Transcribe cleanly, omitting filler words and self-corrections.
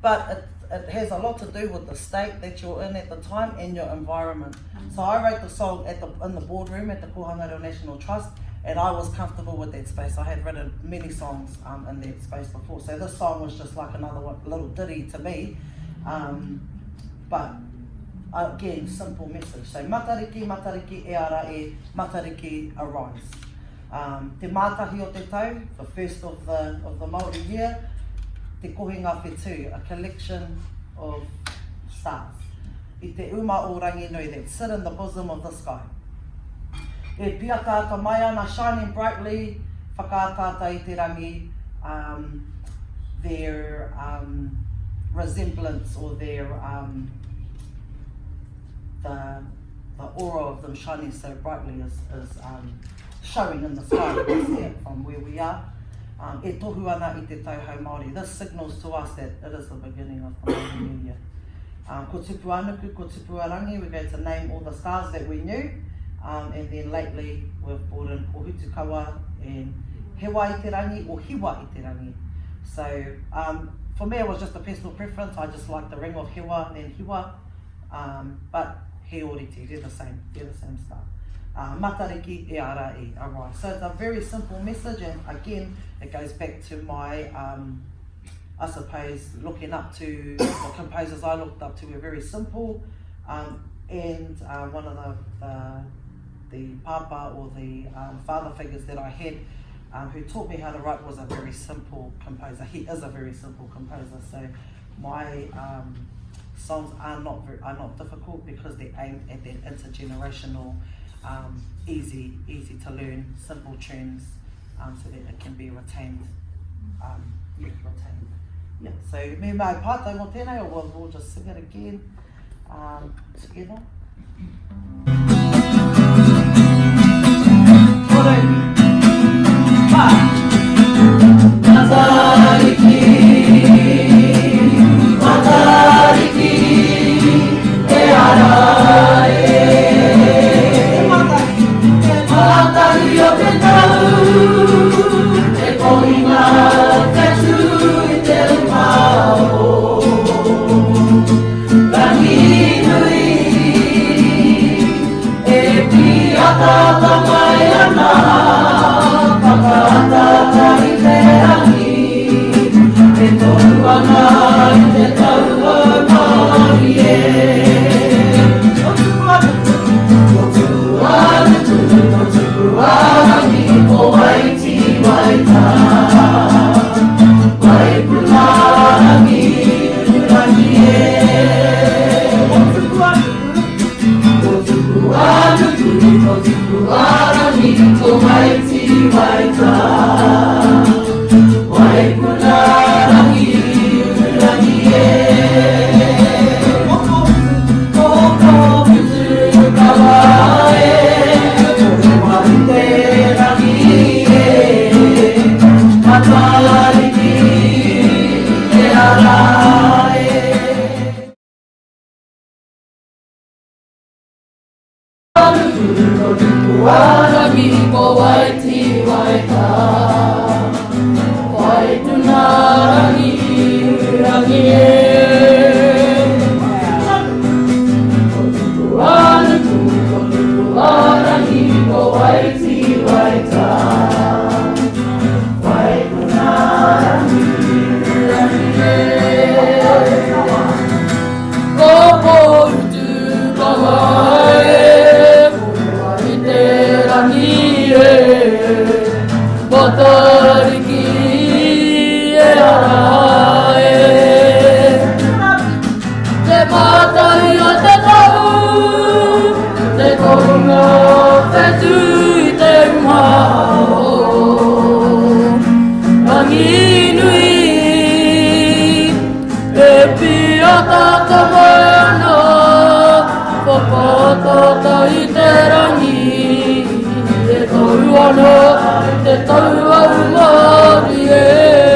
but it has a lot to do with the state that you're in at the time and your environment. So I wrote the song in the boardroom at the Kohanga Reo National Trust, and I was comfortable with that space. I had written many songs in that space before, so this song was just like another little ditty to me. But again, simple message. So matariki, matariki e ara e, matariki arise. Te mātahi o te tau, the first of the Māori year, te kohinga whetū, a collection of stars. I te uma o Ranginui that sit in the bosom of the sky. E pia tāta mai ana shining brightly, whakaatata i te rangi, their resemblance or their the aura of them shining so brightly is showing in the sky. We can see it from where we are. E tohu ana i te tauhou Māori. This signals to us that it is the beginning of the Māori New Year. Ko tupu anuku, ko tupu arangi, we're going to name all the stars that we knew. And then lately we've brought in Pohutu Kawa and Hewa i te rangi or Hiwa i te rangi. So for me it was just a personal preference. I just like the ring of Hewa and Hiwa. But he oriti, they're the same stuff. Matariki e ara e arai. So it's a very simple message, and again it goes back to my I suppose looking up to the composers I looked up to were very simple, and one of the papa or the father figures that I had who taught me how to write was a very simple composer. He is a very simple composer, so my songs are not difficult because they're aimed at that intergenerational, easy to learn, simple tunes, so that it can be retained. Yeah, so me mai pātai mō tēnei, or we'll just sing it again together. Matariki, matariki, e ara e. Matari o te tau, e kohinga whetū i te mao. Ranginui, e pia tata mai ana, whakaatata i te rangi, e tohu ana i te tauhou Māori e. Arangi o waiti waita, waipuna rangi rangi e. O tuku arangi o waiti waita, waipuna rangi rangi e. O putu kawa e. Arangi ko waiti waita, waituna rangi rangi e. Arangi ko waiti waita, waituna rangi rangi e. Ko pohutu kawa e, i te rangi e. Matariki e ara e. Te mātai o te tau, te kohinga whetū i te mao. Ranginui, e pia tata mai ana, whakaatata i te rangi, e tau ana te tau au Māori e.